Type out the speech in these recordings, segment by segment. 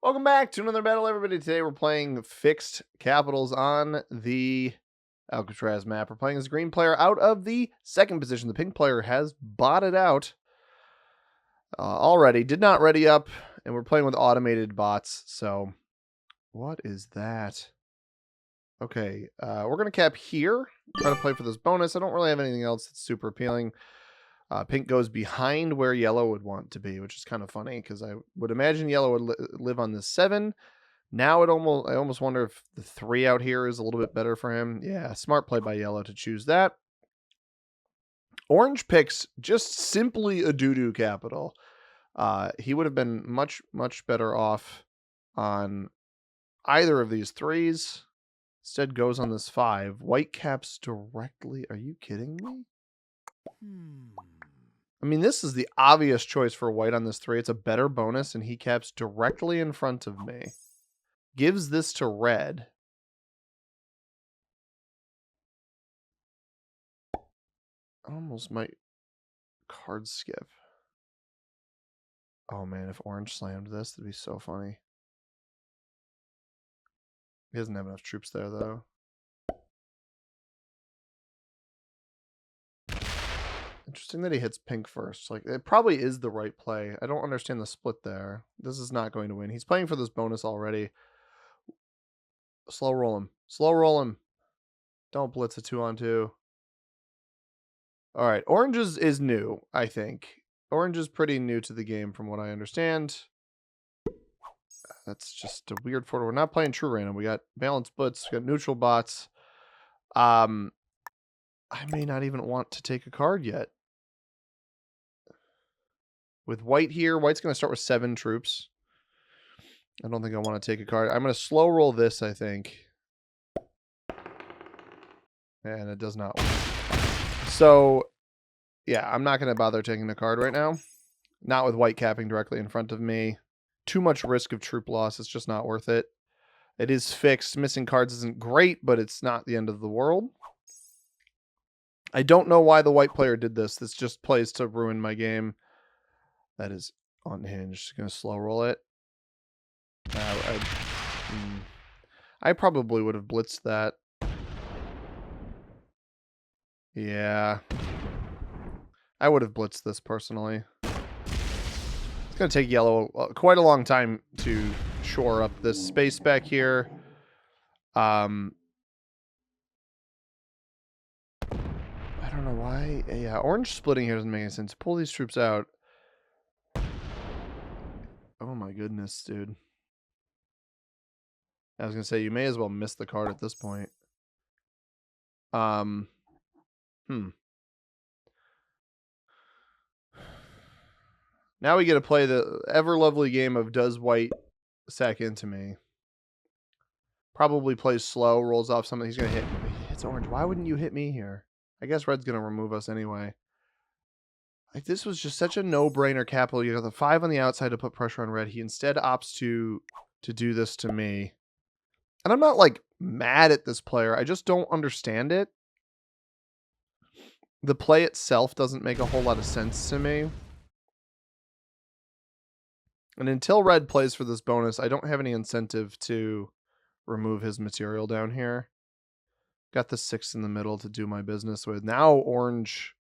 Welcome back to another battle, everybody. Today we're playing fixed capitals on the Alcatraz map. We're playing as a green player out of the second position. The pink player has botted out already, did not ready up, and we're playing with automated bots. So what is that? Okay, we're going to cap here, try to play for this bonus. I don't really have anything else that's super appealing. Pink goes behind where yellow would want to be, which is kind of funny because I would imagine yellow would live on this 7. Now I almost wonder if the 3 out here is a little bit better for him. Yeah, smart play by yellow to choose that. Orange picks just simply a doo-doo capital. He would have been much better off on either of these 3s. Instead goes on this 5. White caps directly. Are you kidding me? I mean, this is the obvious choice for white on this 3. It's a better bonus, and he caps directly in front of me. Gives this to red. I almost might card skip. Oh, man, if orange slammed this, that'd be so funny. He doesn't have enough troops there, though. Interesting that he hits pink first. Like, it probably is the right play. I don't understand the split there. This is not going to win. He's playing for this bonus already. Slow roll him. Slow roll him. Don't blitz a 2-on-2. All right. Orange is new, I think. Orange is pretty new to the game from what I understand. That's just a weird photo. We're not playing true random. We got balanced blitz. We got neutral bots. I may not even want to take a card yet. With white here, white's going to start with 7 troops. I don't think I want to take a card. I'm going to slow roll this, I think. And it does not work. So, yeah, I'm not going to bother taking the card right now. Not with white capping directly in front of me. Too much risk of troop loss. It's just not worth it. It is fixed. Missing cards isn't great, but it's not the end of the world. I don't know why the white player did this. This just plays to ruin my game. That is unhinged. Going to slow roll it. I probably would have blitzed that. Yeah. I would have blitzed this personally. It's going to take yellow quite a long time to shore up this space back here. I don't know why. Yeah, orange splitting here doesn't make any sense. Pull these troops out. Oh my goodness, dude. I was going to say, you may as well miss the card at this point. Now we get to play the ever lovely game of does white sack into me. Probably plays slow, rolls off something. He's going to hit me. He hits orange. Why wouldn't you hit me here? I guess red's going to remove us anyway. Like, this was just such a no-brainer capital. You got the 5 on the outside to put pressure on red. He instead opts to do this to me. And I'm not, like, mad at this player. I just don't understand it. The play itself doesn't make a whole lot of sense to me. And until red plays for this bonus, I don't have any incentive to remove his material down here. Got the 6 in the middle to do my business with. Now orange,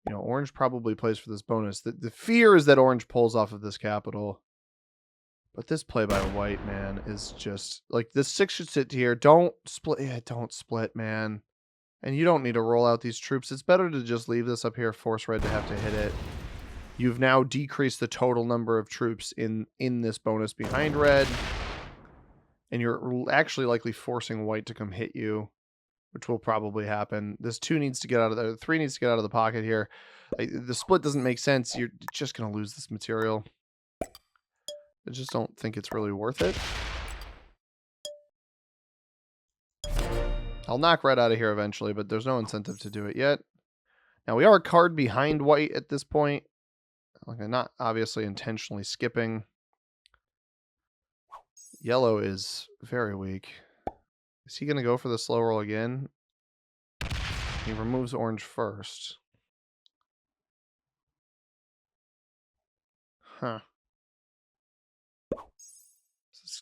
you know, orange probably plays for this bonus. The fear is that orange pulls off of this capital. But this play by white, man, is just like this 6 should sit here. Don't split. Yeah, don't split, man. And you don't need to roll out these troops. It's better to just leave this up here, force red to have to hit it. You've now decreased the total number of troops in this bonus behind red. And you're actually likely forcing white to come hit you, which will probably happen. This 2 needs to get out of the 3 needs to get out of the pocket here. The split doesn't make sense. You're just going to lose this material. I just don't think it's really worth it. I'll knock red out of here eventually, but there's no incentive to do it yet. Now we are a card behind white at this point. Like, I'm not obviously intentionally skipping. Yellow is very weak. Is he going to go for the slow roll again? He removes orange first. Huh.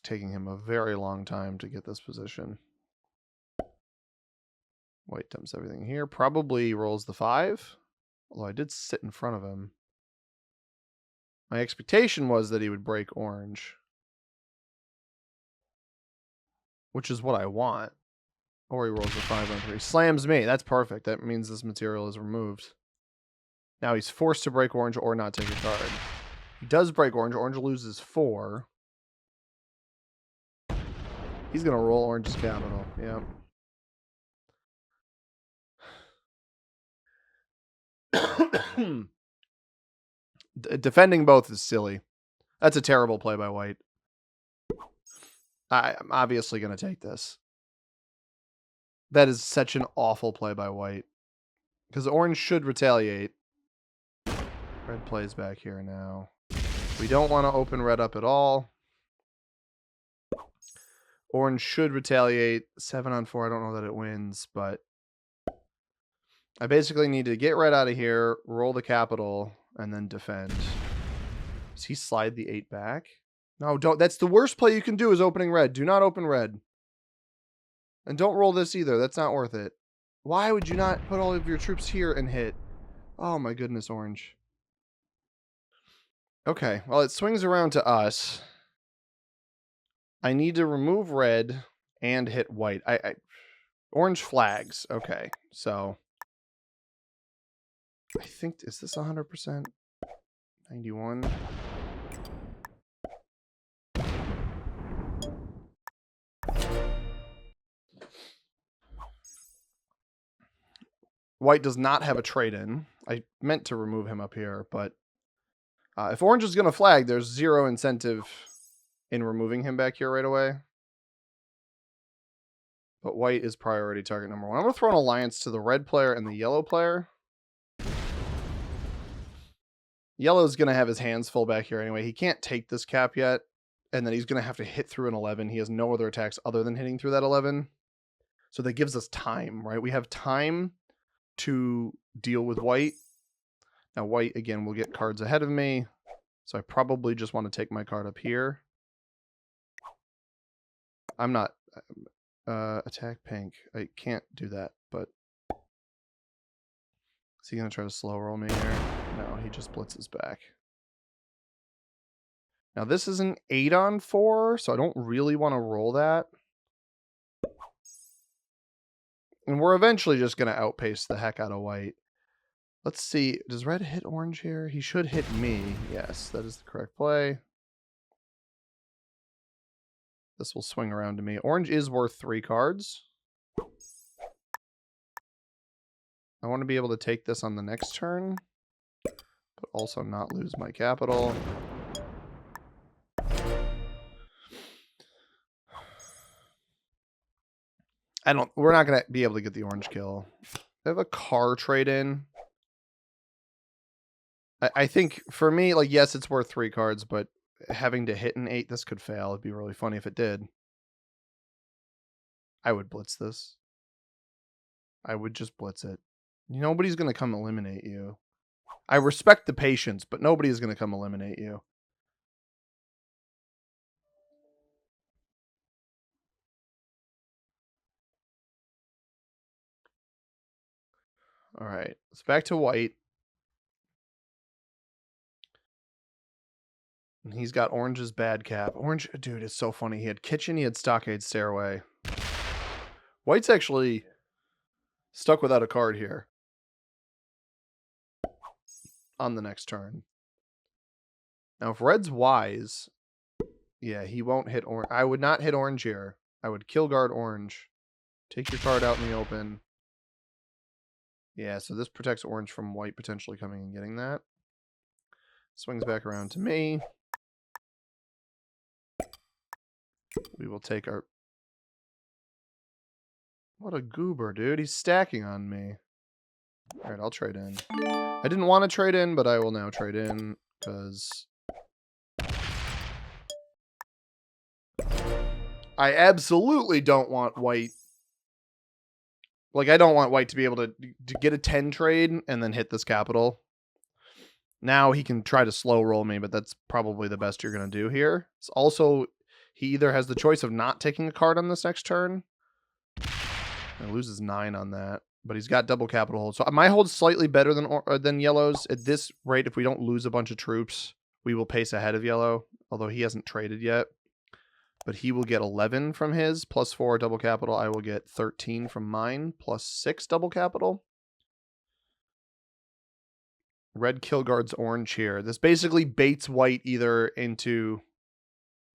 taking him a very long time to get this position. White dumps everything here. Probably rolls the 5. Although I did sit in front of him. My expectation was that he would break orange. Which is what I want. Or he rolls the 5 on 3. Slams me. That's perfect. That means this material is removed. Now he's forced to break orange or not take a card. He does break orange. Orange loses 4. He's going to roll orange's capital. Yep. Defending both is silly. That's a terrible play by white. I'm obviously going to take this. That is such an awful play by white. Because orange should retaliate. Red plays back here now. We don't want to open red up at all. Orange should retaliate. 7 on 4. I don't know that it wins, but I basically need to get red out of here, roll the capital, and then defend. Does he slide the 8 back? No, don't. That's the worst play you can do is opening red. Do not open red. And don't roll this either. That's not worth it. Why would you not put all of your troops here and hit? Oh my goodness, orange. Okay, well, it swings around to us. I need to remove red and hit white. Orange flags. Okay, so I think, is this 100%? 91. White does not have a trade-in. I meant to remove him up here, but if orange is going to flag, there's 0 incentive in removing him back here right away. But white is priority target number 1. I'm going to throw an alliance to the red player and the yellow player. Yellow's going to have his hands full back here anyway. He can't take this cap yet. And then he's going to have to hit through an 11. He has no other attacks other than hitting through that 11. So that gives us time, right? We have time to deal with white. Now white, again, will get cards ahead of me. So I probably just want to take my card up here. I'm not... attack pink. I can't do that, but... Is he going to try to slow roll me here? No, he just blitzes back. Now this is an 8 on 4, so I don't really want to roll that. And we're eventually just going to outpace the heck out of white. Let's see. Does red hit orange here? He should hit me. Yes, that is the correct play. This will swing around to me. Orange is worth 3 cards. I want to be able to take this on the next turn, but also not lose my capital. We're not going to be able to get the orange kill. I have a car trade-in. I think for me, like, yes, it's worth 3 cards, but having to hit an 8, this could fail. It'd be really funny if it did. I would blitz this. I would just blitz it. Nobody's going to come eliminate you. I respect the patience, but nobody is going to come eliminate you. All right, it's back to white. And he's got orange's bad cap. Orange, dude, it's so funny. He had kitchen, he had stockade stairway. White's actually stuck without a card here on the next turn. Now, if red's wise, yeah, he won't hit orange. I would not hit orange here. I would kill guard orange. Take your card out in the open. Yeah, so this protects orange from white potentially coming and getting that. Swings back around to me. We will take our... What a goober, dude. He's stacking on me. Alright, I'll trade in. I didn't want to trade in, but I will now trade in, because... I absolutely don't want white... Like, I don't want white to be able to get a 10 trade and then hit this capital. Now he can try to slow roll me, but that's probably the best you're going to do here. It's also, He either has the choice of not taking a card on this next turn. He loses 9 on that, but he's got double capital hold. So my hold's slightly better than yellow's. At this rate, if we don't lose a bunch of troops, we will pace ahead of yellow, although he hasn't traded yet. But he will get 11 from his, plus 4 double capital. I will get 13 from mine, plus 6 double capital. Red kill guards orange here. This basically baits white either into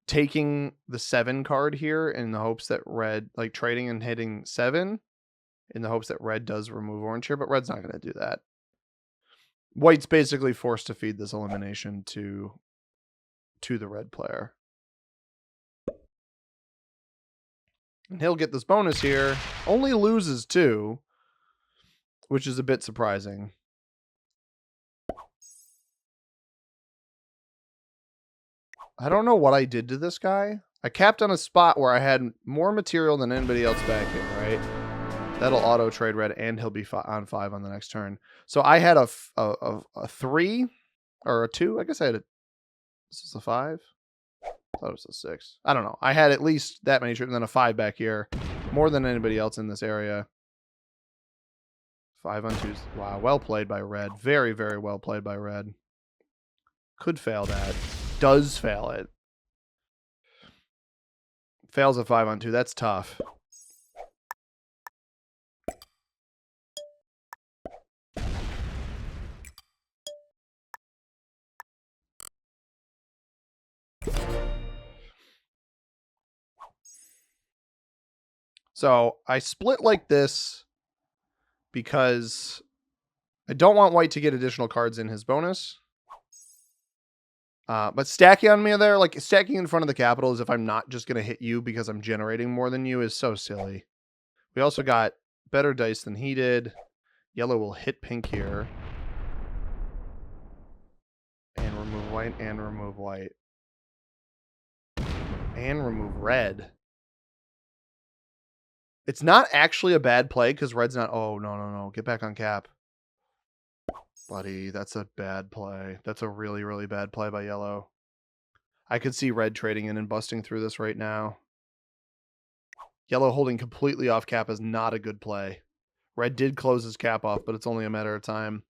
taking the 7 card here in the hopes that red, like trading and hitting 7 in the hopes that red does remove orange here, but red's not going to do that. White's basically forced to feed this elimination to the red player. And he'll get this bonus here. Only loses 2, which is a bit surprising. I don't know what I did to this guy. I capped on a spot where I had more material than anybody else back here, right? That'll auto trade red, and he'll be on 5 on the next turn. So I had a 3 or a 2. I guess I had a. This is a 5. I thought it was a 6. I don't know. I had at least that many troops, and then a 5 back here, more than anybody else in this area. 5 on 2s. Wow, well played by red. Very, very well played by red. Could fail that. Does fail it. Fails a 5 on 2. That's tough. So I split like this because I don't want white to get additional cards in his bonus. But stacking on me there, like stacking in front of the capital as if I'm not just going to hit you because I'm generating more than you is so silly. We also got better dice than he did. Yellow will hit pink here. And remove white, and remove white. And remove red. It's not actually a bad play because red's not... Oh, no. Get back on cap. Buddy, that's a bad play. That's a really, really bad play by yellow. I could see red trading in and busting through this right now. Yellow holding completely off cap is not a good play. Red did close his cap off, but it's only a matter of time.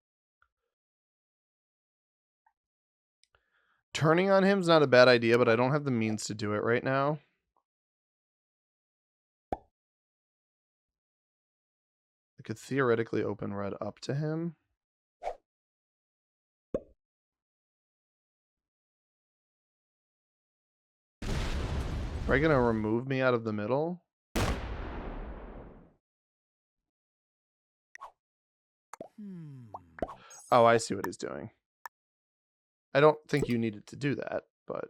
Turning on him is not a bad idea, but I don't have the means to do it right now. I could theoretically open red up to him. Are you going to remove me out of the middle? Oh, I see what he's doing. I don't think you needed to do that, but...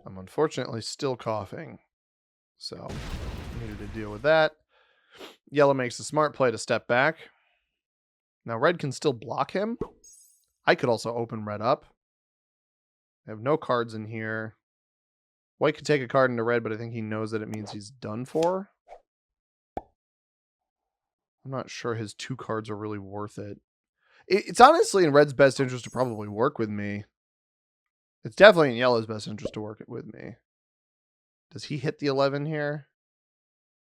I'm unfortunately still coughing, so I needed to deal with that. Yellow makes a smart play to step back. Now red can still block him. I could also open red up. I have no cards in here. White could take a card into red, but I think he knows that it means he's done for. I'm not sure his 2 cards are really worth it. It's honestly in red's best interest to probably work with me. It's definitely in yellow's best interest to work it with me. Does he hit the 11 here?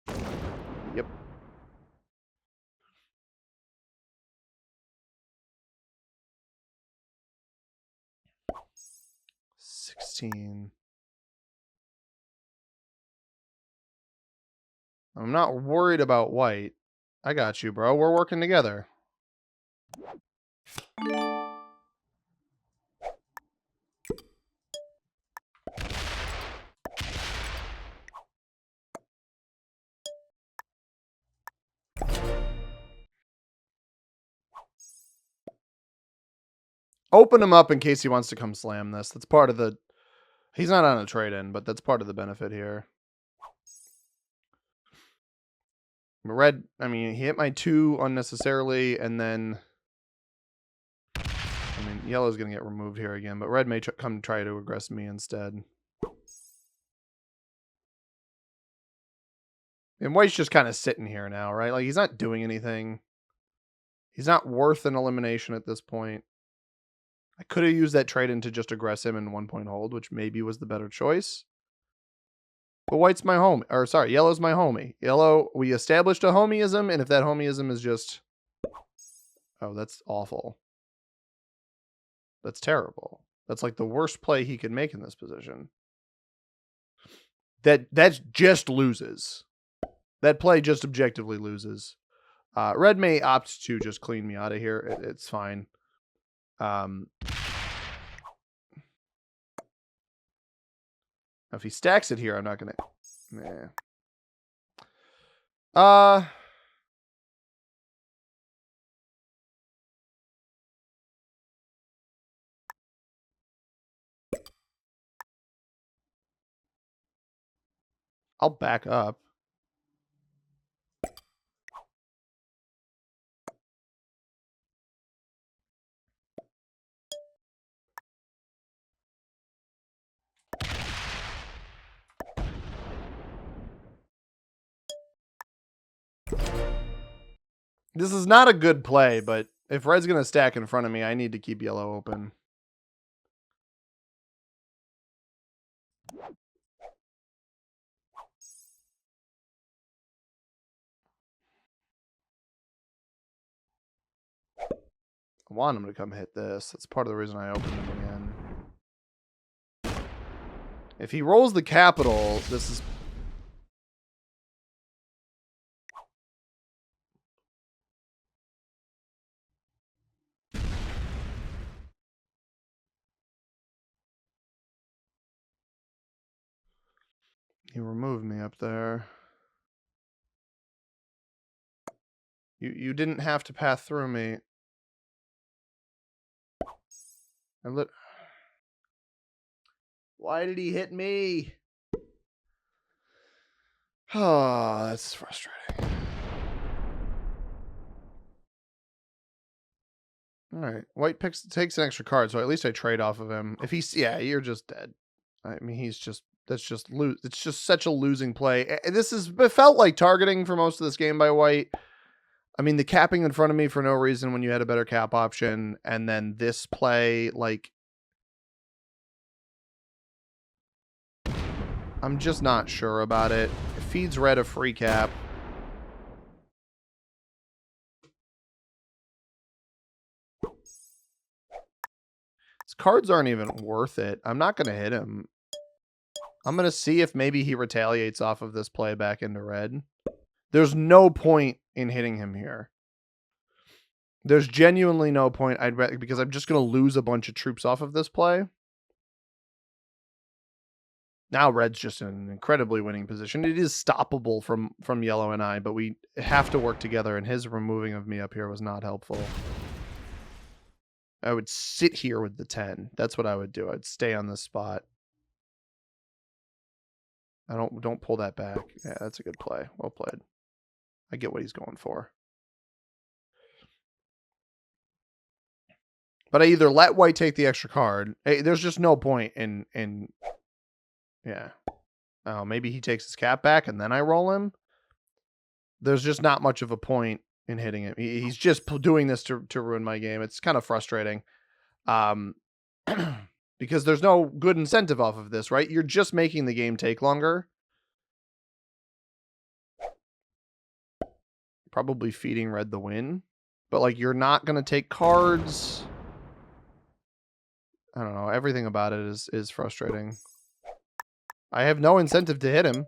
Yep. $16. I'm not worried about white. I got you, bro. We're working together. Open him up in case he wants to come slam this. That's part of the... He's not on a trade-in, but that's part of the benefit here. Red, I mean, he hit my 2 unnecessarily, and then... I mean, yellow's going to get removed here again, but red may come try to aggress me instead. And white's just kind of sitting here now, right? Like, he's not doing anything. He's not worth an elimination at this point. I could have used that trade in to just aggress him in 1-point hold, which maybe was the better choice. But white's my homie. Or, sorry, yellow's my homie. Yellow, we established a homieism, and if that homieism is just... Oh, that's awful. That's terrible. That's like the worst play he could make in this position. That's just loses. That play just objectively loses. Red may opt to just clean me out of here. It's fine. If he stacks it here, I'm not gonna... Nah. I'll back up. This is not a good play, but if red's going to stack in front of me, I need to keep yellow open. I want him to come hit this. That's part of the reason I opened him again. If he rolls the capital, this is... He removed me up there. You didn't have to pass through me. Why did he hit me? Oh, that's frustrating. All right. White takes an extra card, so at least I trade off of him. If he's... Yeah, you're just dead. I mean, he's just... That's just lose. It's just such a losing play. It felt like targeting for most of this game by white. I mean, the capping in front of me for no reason when you had a better cap option, and then this play, like... I'm just not sure about it. It feeds red a free cap. His cards aren't even worth it. I'm not going to hit him. I'm going to see if maybe he retaliates off of this play back into red. There's no point in hitting him here. There's genuinely no point. Because I'm just going to lose a bunch of troops off of this play. Now red's just in an incredibly winning position. It is stoppable from yellow and I, but we have to work together, and his removing of me up here was not helpful. I would sit here with the 10. That's what I would do. I'd stay on this spot. Don't pull that back. Yeah, that's a good play. Well played. I get what he's going for. But I either let white take the extra card. There's just no point in yeah. Oh, maybe he takes his cap back and then I roll him. There's just not much of a point in hitting him. He's just doing this to ruin my game. It's kind of frustrating. Because there's no good incentive off of this, right? You're just making the game take longer. Probably feeding red the win. But, like, you're not going to take cards. I don't know. Everything about it is frustrating. I have no incentive to hit him.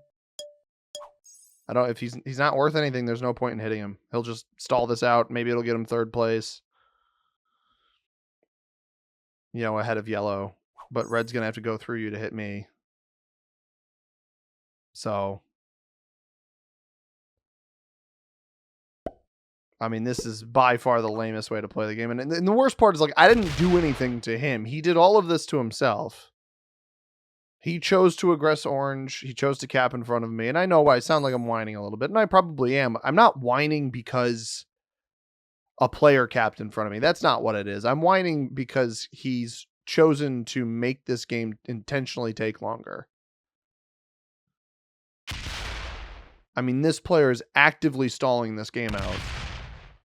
I don't... If he's not worth anything, there's no point in hitting him. He'll just stall this out. Maybe it'll get him third place. You know, ahead of yellow. But red's going to have to go through you to hit me. So... I mean, this is by far the lamest way to play the game. And the worst part is, like, I didn't do anything to him. He did all of this to himself. He chose to aggress orange. He chose to cap in front of me. And I know I sound like I'm whining a little bit, and I probably am. I'm not whining because a player capped in front of me. That's not what it is. I'm whining because he's chosen to make this game intentionally take longer. I mean, this player is actively stalling this game out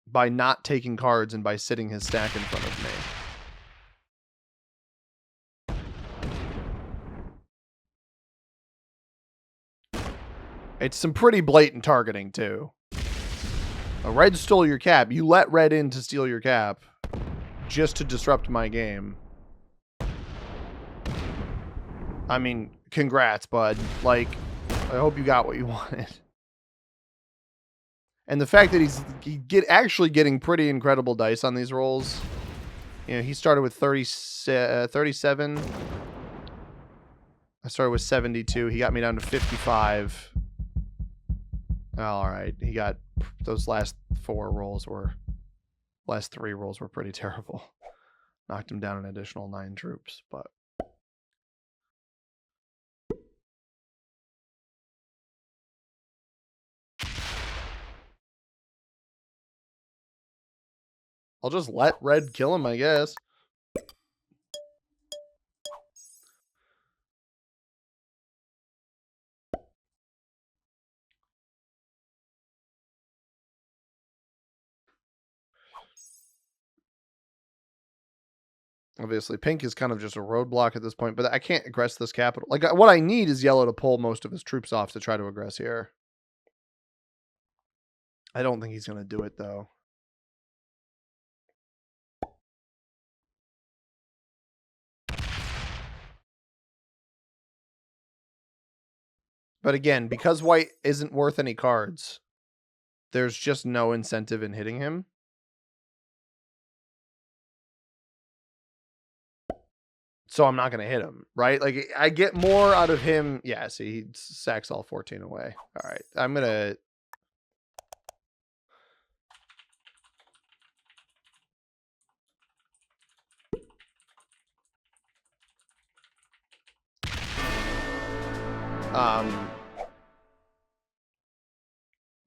by not taking cards and by sitting his stack in front of me. It's some pretty blatant targeting, too. A red stole your cap. You let red in to steal your cap just to disrupt my game. I mean, congrats, bud. Like, I hope you got what you wanted. And the fact that he's actually getting pretty incredible dice on these rolls. You know, he started with 37. I started with 72. He got me down to 55. All right. He got those last three rolls were pretty terrible. Knocked him down an additional 9 troops, but I'll just let red kill him, I guess. Obviously, pink is kind of just a roadblock at this point, but I can't aggress this capital. Like, what I need is yellow to pull most of his troops off to try to aggress here. I don't think he's going to do it, though. But again, because white isn't worth any cards, there's just no incentive in hitting him. So I'm not going to hit him, right? Like, I get more out of him. Yeah, see, he sacks all 14 away. All right, I'm going to...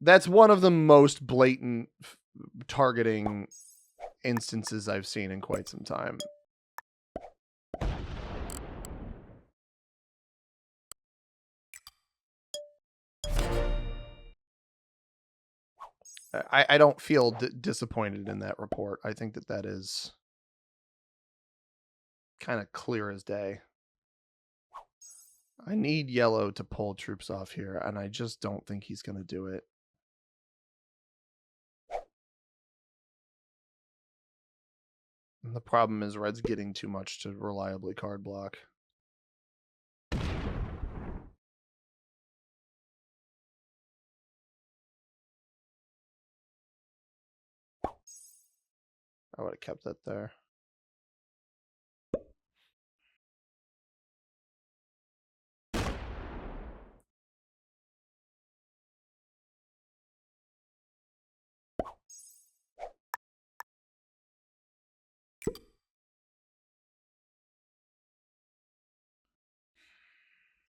That's one of the most blatant targeting instances I've seen in quite some time. I don't feel disappointed in that report. I think that is kind of clear as day. I need yellow to pull troops off here, and I just don't think he's going to do it. And the problem is red's getting too much to reliably card block. I would have kept that there.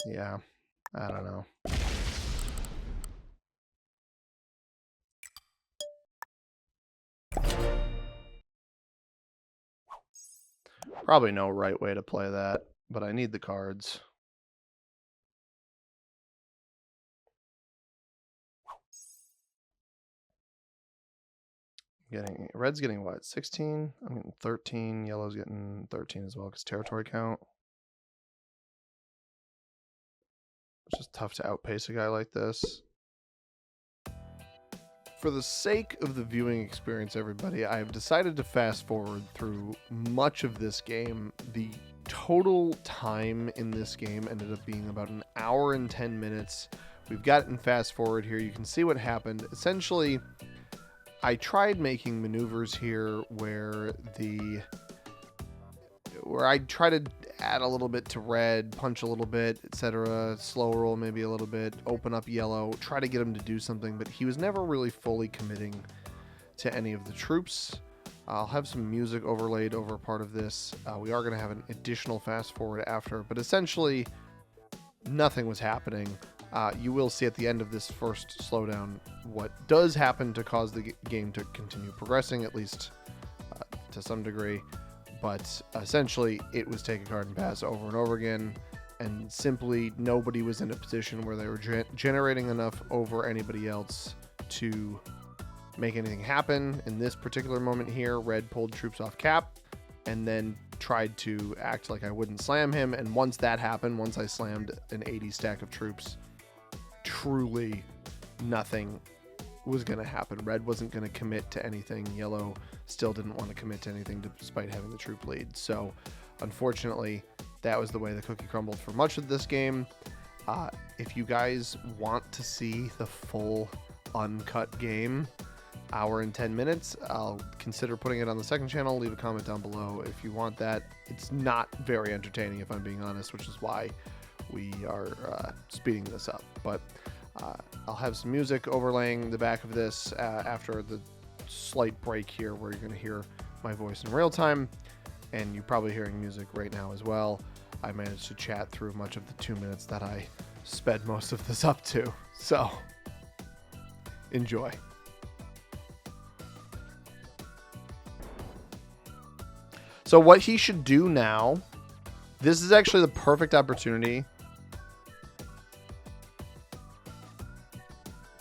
Yeah, I don't know. Probably no right way to play that, but I need the cards. Red's getting what? 16? I'm getting 13. Yellow's getting 13 as well because territory count. It's just tough to outpace a guy like this. For the sake of the viewing experience, everybody, I've decided to fast forward through much of this game. The total time in this game ended up being about an hour and 10 minutes. We've got it in fast forward here. You can see what happened. Essentially, I tried making maneuvers here where I try to add a little bit to red, punch a little bit, etc., slow roll maybe a little bit, open up yellow, try to get him to do something, but he was never really fully committing to any of the troops. I'll have some music overlaid over part of this. We are going to have an additional fast forward after, but essentially Nothing was happening. You will see at the end of this first slowdown what does happen to cause the game to continue progressing, at least to some degree. But essentially, it was take a card and pass over and over again, and simply nobody was in a position where they were generating enough over anybody else to make anything happen. In this particular moment here, Red pulled troops off cap and then tried to act like I wouldn't slam him. And once that happened, once I slammed an 80 stack of troops, truly nothing was going to happen. Red wasn't going to commit to anything. Yellow still didn't want to commit to anything despite having the troop lead. So unfortunately, that was the way the cookie crumbled for much of this game. If you guys want to see the full uncut game, hour and 10 minutes, I'll consider putting it on the second channel. Leave a comment down below if you want that. It's not very entertaining, if I'm being honest, which is why we are speeding this up. But I'll have some music overlaying the back of this after the slight break here where you're going to hear my voice in real time, and you're probably hearing music right now as well. I managed to chat through much of the 2 minutes that I sped most of this up to, so enjoy. So what he should do now, this is actually the perfect opportunity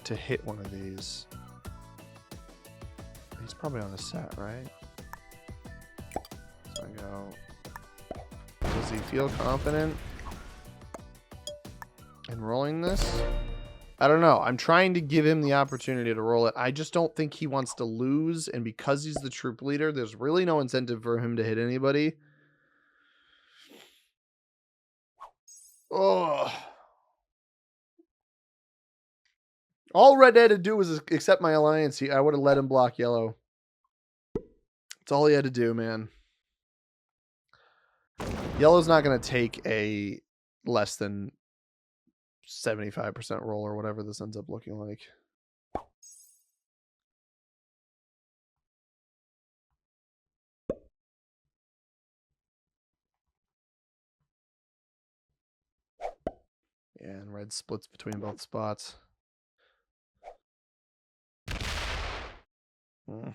to hit one of these. He's probably on a set, right? So I go, does he feel confident in rolling this? I don't know. I'm trying to give him the opportunity to roll it. I just don't think he wants to lose. And because he's the troop leader, there's really no incentive for him to hit anybody. Oh. All Red had to do was accept my alliance. I would have let him block yellow. That's all he had to do, man. Yellow's not going to take a less than 75% roll or whatever this ends up looking like. Yeah, and red splits between both spots. Hmm.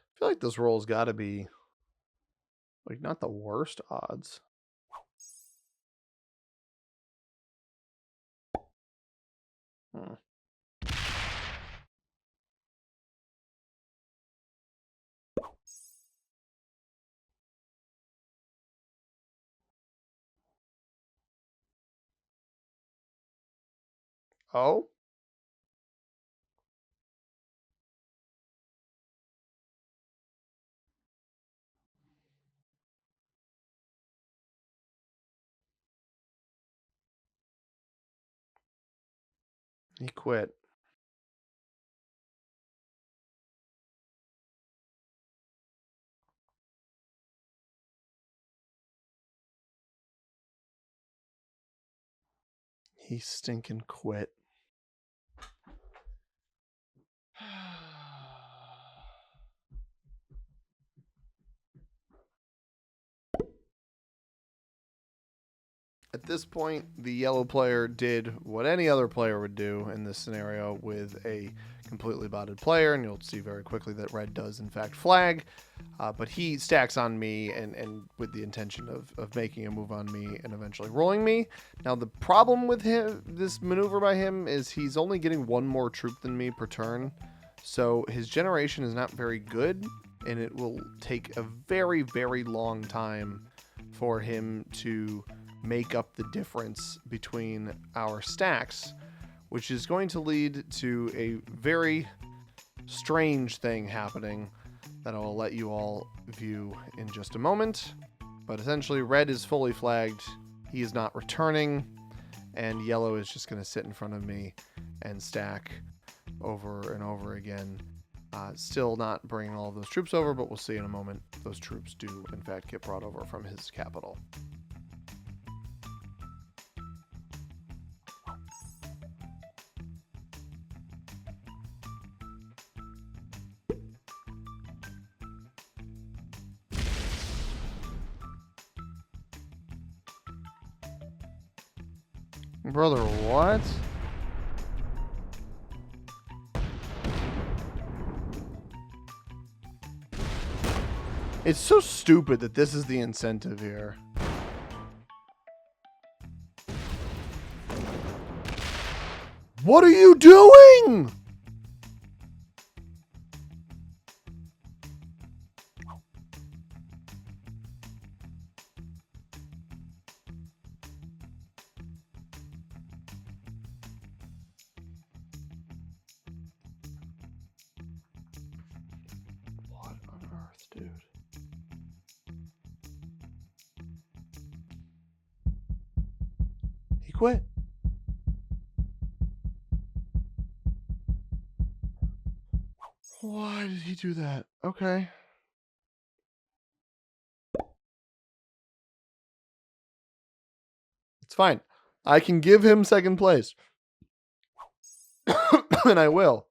I feel like this roll's got to be like not the worst odds. Hmm. Oh? He quit. He stinking quit. At this point, the yellow player did what any other player would do in this scenario with a completely botted player, and you'll see very quickly that red does in fact flag, but he stacks on me and with the intention of making a move on me and eventually rolling me. Now the problem with this maneuver by him is he's only getting one more troop than me per turn, so his generation is not very good, and it will take a very, very long time for him to make up the difference between our stacks, which is going to lead to a very strange thing happening that I will let you all view in just a moment. But essentially, red is fully flagged. He is not returning. And yellow is just going to sit in front of me and stack over and over again. Still not bringing all of those troops over, but we'll see in a moment if those troops do, in fact, get brought over from his capital. Brother, what? It's so stupid that this is the incentive here. What are you doing? What on earth, dude? He quit. Why did he do that? Okay. It's fine. I can give him second place. And I will.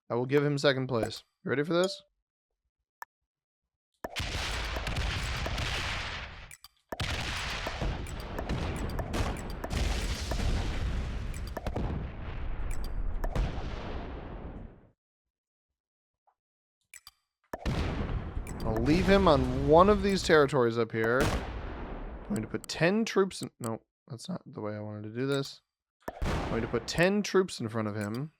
I will give him second place. You ready for this? I'll leave him on one of these territories up here. I'm going to put 10 troops in... No, that's not the way I wanted to do this. I'm going to put 10 troops in front of him.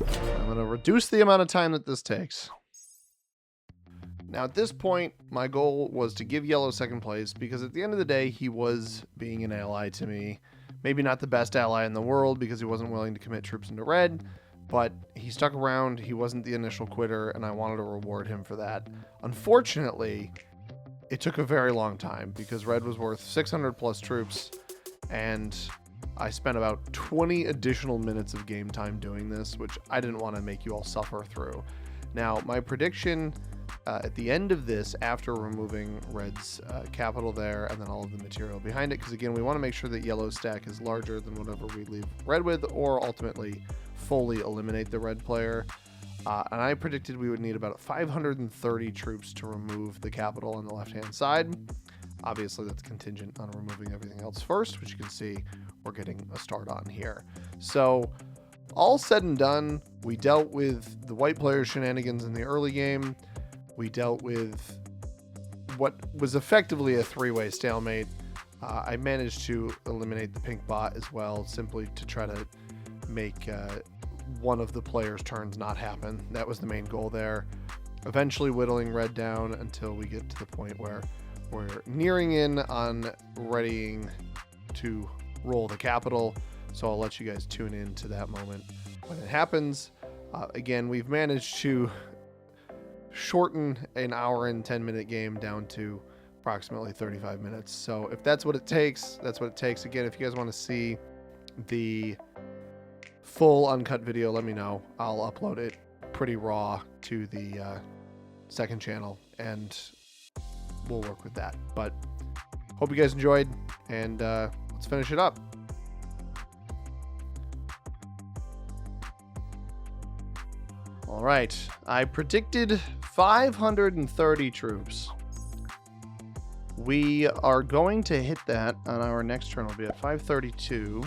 I'm going to reduce the amount of time that this takes. Now, at this point, my goal was to give yellow second place because at the end of the day, he was being an ally to me. Maybe not the best ally in the world because he wasn't willing to commit troops into red, but he stuck around. He wasn't the initial quitter, and I wanted to reward him for that. Unfortunately, it took a very long time because red was worth 600 plus troops, and I spent about 20 additional minutes of game time doing this, which I didn't want to make you all suffer through. Now, my prediction at the end of this, after removing red's capital there and then all of the material behind it, because again, we want to make sure that yellow's stack is larger than whatever we leave red with, or ultimately fully eliminate the red player. And I predicted we would need about 530 troops to remove the capital on the left-hand side. Obviously, that's contingent on removing everything else first, which you can see we're getting a start on here. So, all said and done, we dealt with the white player's shenanigans in the early game. We dealt with what was effectively a three-way stalemate. I managed to eliminate the pink bot as well, simply to try to make one of the players' turns not happen. That was the main goal there. Eventually whittling red down until we get to the point where we're nearing in on readying to roll the capital. So I'll let you guys tune in to that moment when it happens. Again, we've managed to shorten an hour and 10-minute game down to approximately 35 minutes. So if that's what it takes, that's what it takes. Again, if you guys want to see the full uncut video, let me know. I'll upload it pretty raw to the second channel, and we'll work with that. But hope you guys enjoyed, and let's finish it up. All right, I predicted 530 troops. We are going to hit that on our next turn. We'll be at 532.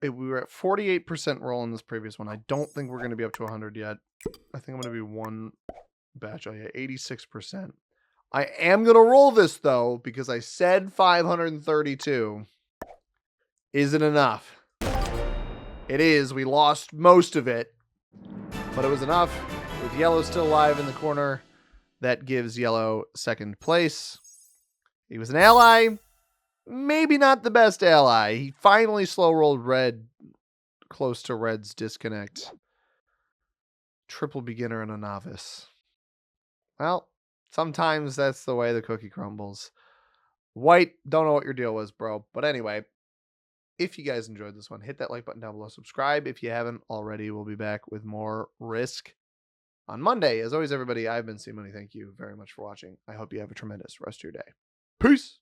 We were at 48% roll in this previous one. I don't think we're going to be up to 100 yet. I think I'm going to be one batch. Oh yeah, 86%. I am going to roll this though, because I said 532. Is it enough? It is. We lost most of it, but it was enough. With yellow still alive in the corner, That gives yellow second place. He was an ally. Maybe not the best ally. He finally slow rolled red close to red's disconnect. Triple beginner and a novice. Well, sometimes that's the way the cookie crumbles. White, don't know what your deal was, bro. But anyway, if you guys enjoyed this one, hit that like button down below. Subscribe if you haven't already. We'll be back with more Risk on Monday. As always, everybody, I've been C Money. Thank you very much for watching. I hope you have a tremendous rest of your day. Peace.